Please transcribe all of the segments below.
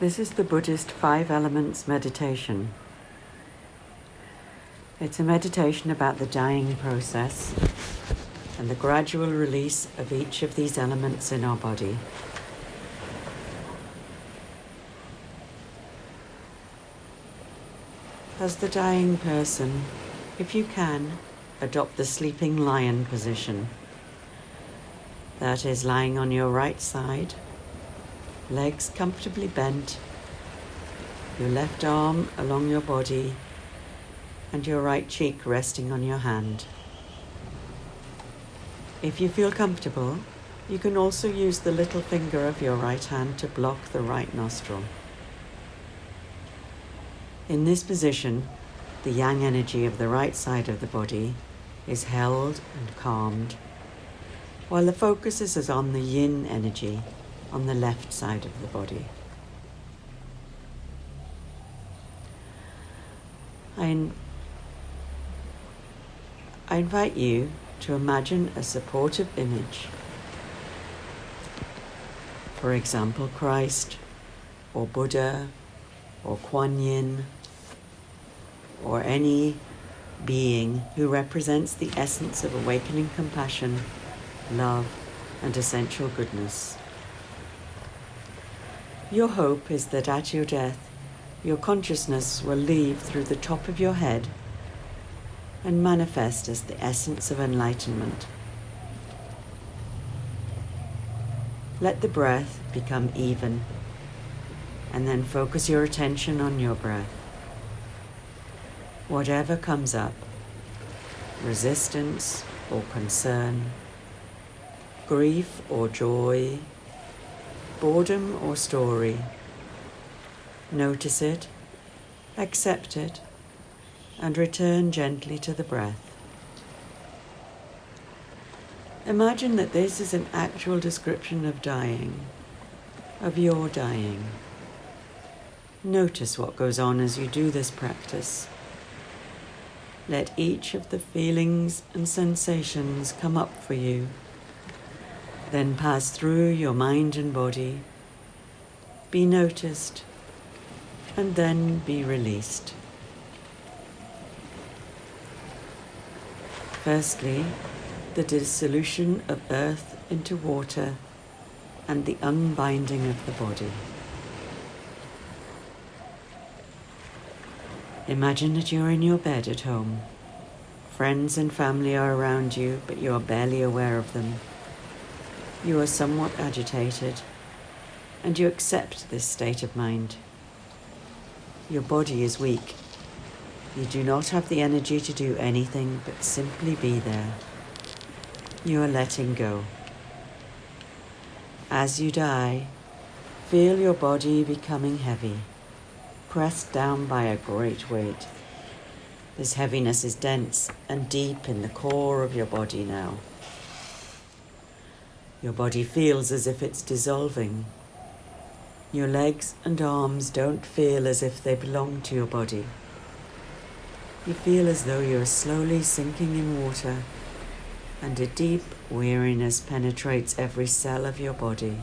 This is the Buddhist 5 Elements meditation. It's a meditation about the dying process and the gradual release of each of these elements in our body. As the dying person, if you can, adopt the sleeping lion position. That is, lying on your right side, legs comfortably bent, your left arm along your body, and your right cheek resting on your hand. If you feel comfortable, you can also use the little finger of your right hand to block the right nostril. In this position, the yang energy of the right side of the body is held and calmed, while the focus is on the yin energy on the left side of the body. I invite you to imagine a supportive image. For example, Christ, or Buddha, or Kuan Yin, or any being who represents the essence of awakening compassion, love, and essential goodness. Your hope is that at your death, your consciousness will leave through the top of your head and manifest as the essence of enlightenment. Let the breath become even, and then focus your attention on your breath. Whatever comes up, resistance or concern, grief or joy, boredom or story, notice it, accept it, and return gently to the breath. Imagine that this is an actual description of dying, of your dying. Notice what goes on as you do this practice. Let each of the feelings and sensations come up for you, then pass through your mind and body, be noticed, and then be released. Firstly, the dissolution of earth into water and the unbinding of the body. Imagine that you're in your bed at home. Friends and family are around you, but you are barely aware of them. You are somewhat agitated, and you accept this state of mind. Your body is weak. You do not have the energy to do anything but simply be there. You are letting go. As you die, feel your body becoming heavy, pressed down by a great weight. This heaviness is dense and deep in the core of your body now. Your body feels as if it's dissolving. Your legs and arms don't feel as if they belong to your body. You feel as though you're slowly sinking in water, and a deep weariness penetrates every cell of your body.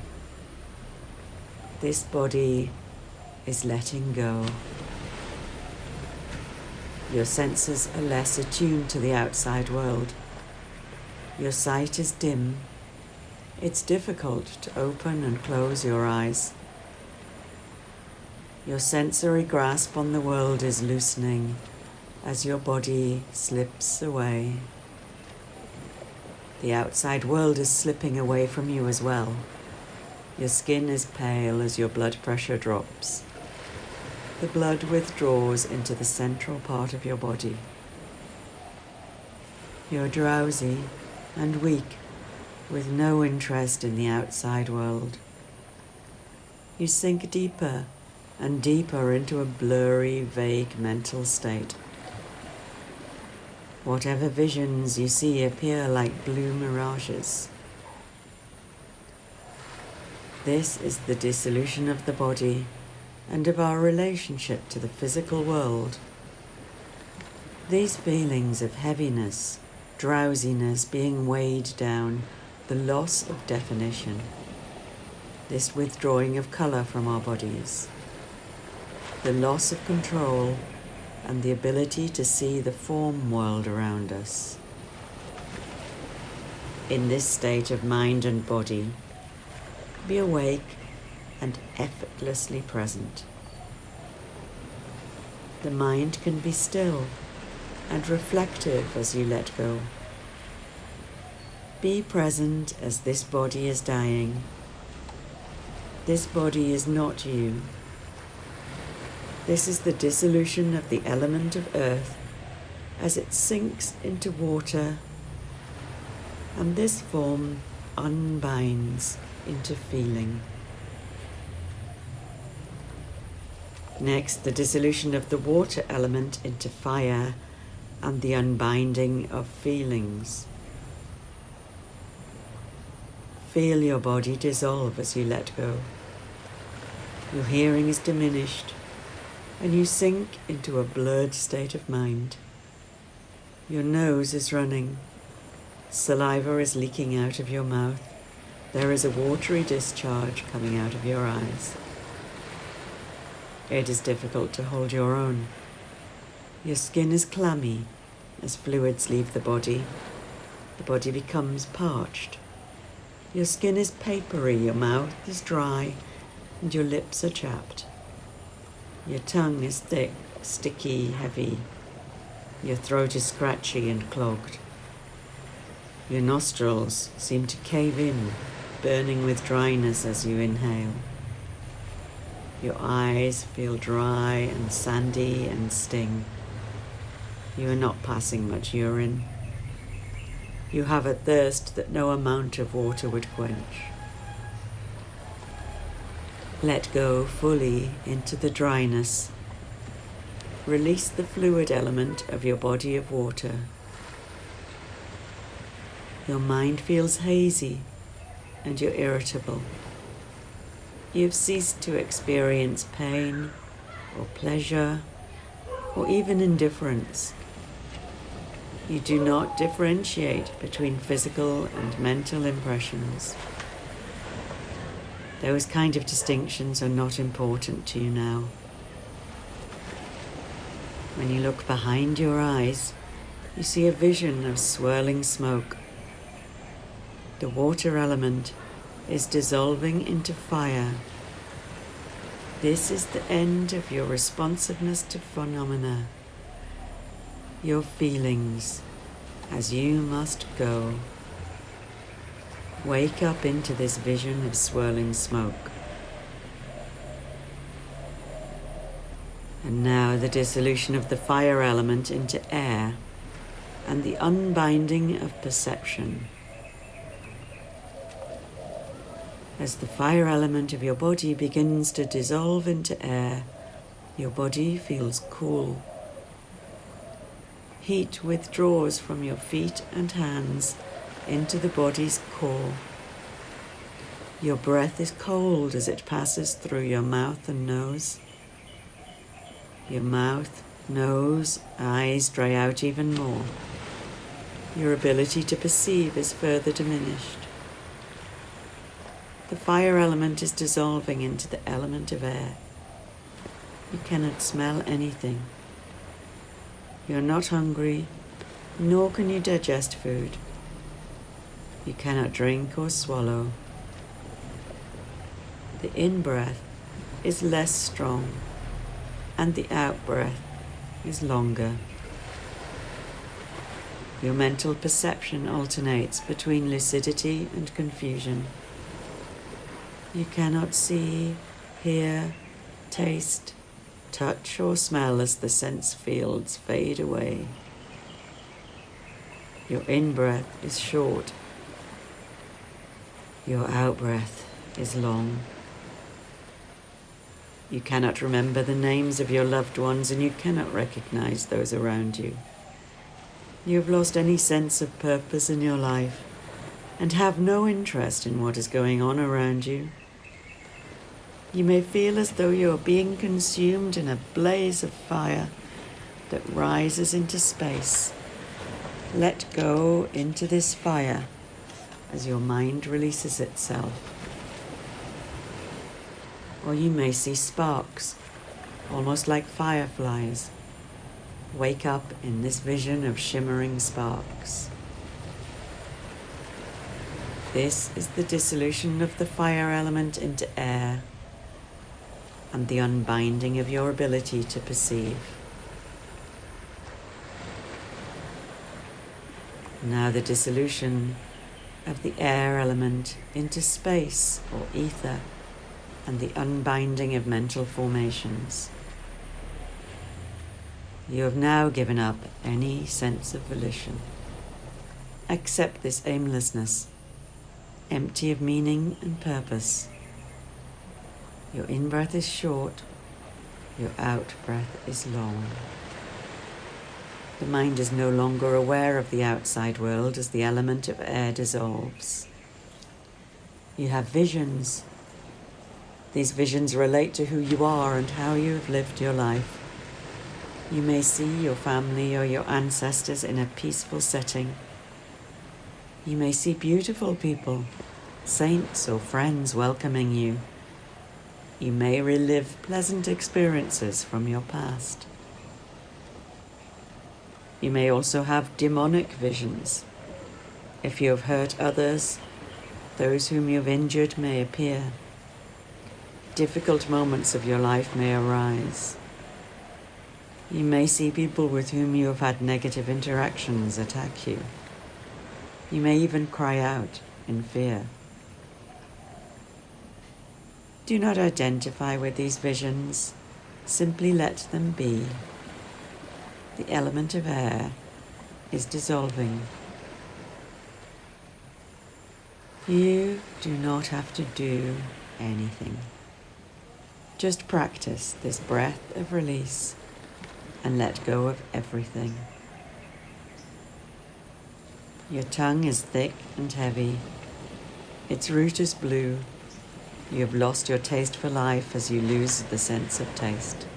This body is letting go. Your senses are less attuned to the outside world. Your sight is dim. It's difficult to open and close your eyes. Your sensory grasp on the world is loosening as your body slips away. The outside world is slipping away from you as well. Your skin is pale as your blood pressure drops. The blood withdraws into the central part of your body. You're drowsy and weak, with no interest in the outside world. You sink deeper and deeper into a blurry, vague mental state. Whatever visions you see appear like blue mirages. This is the dissolution of the body and of our relationship to the physical world. These feelings of heaviness, drowsiness, being weighed down, the loss of definition, this withdrawing of colour from our bodies, the loss of control, and the ability to see the form world around us. In this state of mind and body, be awake and effortlessly present. The mind can be still and reflective as you let go. Be present as this body is dying. This body is not you. This is the dissolution of the element of earth as it sinks into water, and this form unbinds into feeling. Next, the dissolution of the water element into fire and the unbinding of feelings. Feel your body dissolve as you let go. Your hearing is diminished, and you sink into a blurred state of mind. Your nose is running. Saliva is leaking out of your mouth. There is a watery discharge coming out of your eyes. It is difficult to hold your own. Your skin is clammy as fluids leave the body. The body becomes parched. Your skin is papery, your mouth is dry, and your lips are chapped. Your tongue is thick, sticky, heavy. Your throat is scratchy and clogged. Your nostrils seem to cave in, burning with dryness as you inhale. Your eyes feel dry and sandy and sting. You are not passing much urine. You have a thirst that no amount of water would quench. Let go fully into the dryness. Release the fluid element of your body of water. Your mind feels hazy and you're irritable. You've ceased to experience pain or pleasure or even indifference. You do not differentiate between physical and mental impressions. Those kind of distinctions are not important to you now. When you look behind your eyes, you see a vision of swirling smoke. The water element is dissolving into fire. This is the end of your responsiveness to phenomena, your feelings, as you must go. Wake up into this vision of swirling smoke. And now the dissolution of the fire element into air and the unbinding of perception. As the fire element of your body begins to dissolve into air, your body feels cool. Heat withdraws from your feet and hands into the body's core. Your breath is cold as it passes through your mouth and nose. Your mouth, nose, eyes dry out even more. Your ability to perceive is further diminished. The fire element is dissolving into the element of air. You cannot smell anything. You are not hungry, nor can you digest food. You cannot drink or swallow. The in-breath is less strong, and the out-breath is longer. Your mental perception alternates between lucidity and confusion. You cannot see, hear, taste, touch or smell as the sense fields fade away. Your in-breath is short. Your out-breath is long. You cannot remember the names of your loved ones, and you cannot recognize those around you. You have lost any sense of purpose in your life and have no interest in what is going on around you. You may feel as though you are being consumed in a blaze of fire that rises into space. Let go into this fire as your mind releases itself. Or you may see sparks almost like fireflies, wake up in this vision of shimmering sparks. This is the dissolution of the fire element into air and the unbinding of your ability to perceive. Now the dissolution of the air element into space or ether and the unbinding of mental formations. You have now given up any sense of volition. Accept this aimlessness, empty of meaning and purpose. Your in-breath is short, your out-breath is long. The mind is no longer aware of the outside world as the element of air dissolves. You have visions. These visions relate to who you are and how you have lived your life. You may see your family or your ancestors in a peaceful setting. You may see beautiful people, saints or friends welcoming you. You may relive pleasant experiences from your past. You may also have demonic visions. If you have hurt others, those whom you have injured may appear. Difficult moments of your life may arise. You may see people with whom you have had negative interactions attack you. You may even cry out in fear. Do not identify with these visions. Simply let them be. The element of air is dissolving. You do not have to do anything. Just practice this breath of release and let go of everything. Your tongue is thick and heavy. Its root is blue. You have lost your taste for life as you lose the sense of taste.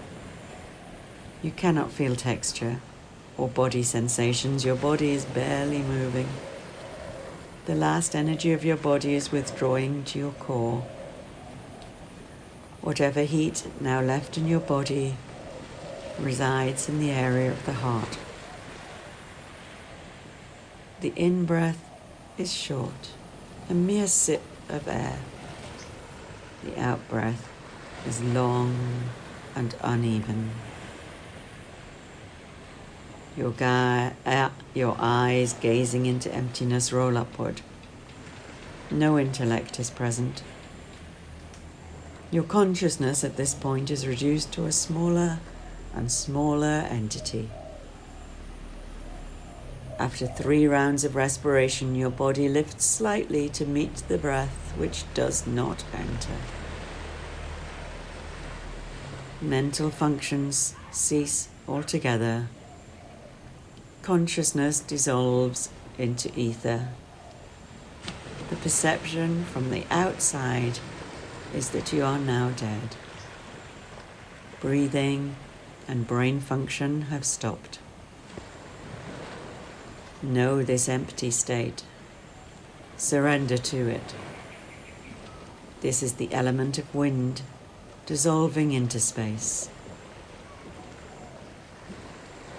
You cannot feel texture or body sensations. Your body is barely moving. The last energy of your body is withdrawing to your core. Whatever heat now left in your body resides in the area of the heart. The in-breath is short, a mere sip of air. The out-breath is long and uneven. Your eyes gazing into emptiness roll upward. No intellect is present. Your consciousness at this point is reduced to a smaller and smaller entity. After 3 rounds of respiration, your body lifts slightly to meet the breath which does not enter. Mental functions cease altogether. Consciousness dissolves into ether. The perception from the outside is that you are now dead. Breathing and brain function have stopped. Know this empty state. Surrender to it. This is the element of wind dissolving into space.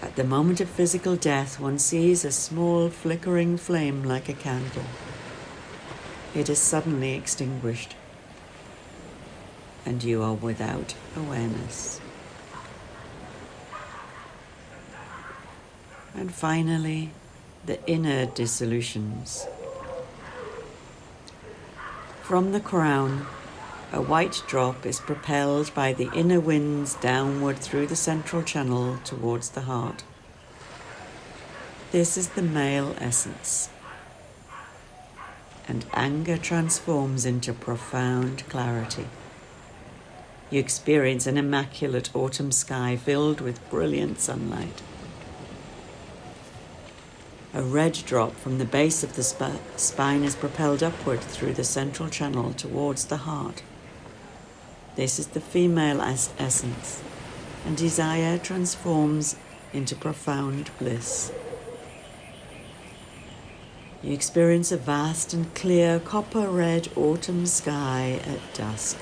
At the moment of physical death, one sees a small flickering flame like a candle. It is suddenly extinguished, and you are without awareness. And finally, the inner dissolutions. From the crown, a white drop is propelled by the inner winds downward through the central channel towards the heart. This is the male essence. And anger transforms into profound clarity. You experience an immaculate autumn sky filled with brilliant sunlight. A red drop from the base of the spine is propelled upward through the central channel towards the heart. This is the female essence, and desire transforms into profound bliss. You experience a vast and clear copper-red autumn sky at dusk.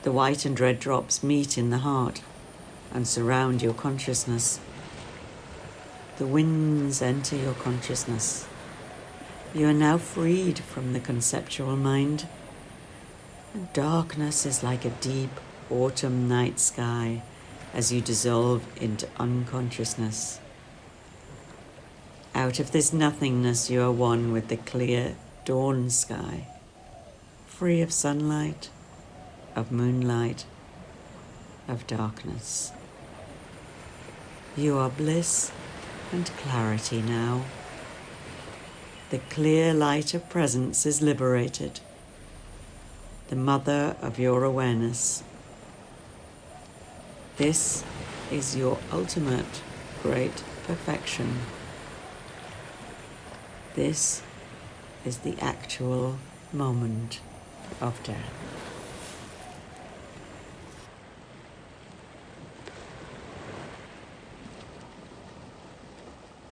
The The white and red drops meet in the heart and surround your consciousness. The winds enter your consciousness. You are now freed from the conceptual mind. Darkness is like a deep autumn night sky as you dissolve into unconsciousness. Out of this nothingness, you are one with the clear dawn sky, free of sunlight, of moonlight, of darkness. You are bliss and clarity now. The clear light of presence is liberated, the mother of your awareness. This is your ultimate great perfection. This is the actual moment of death.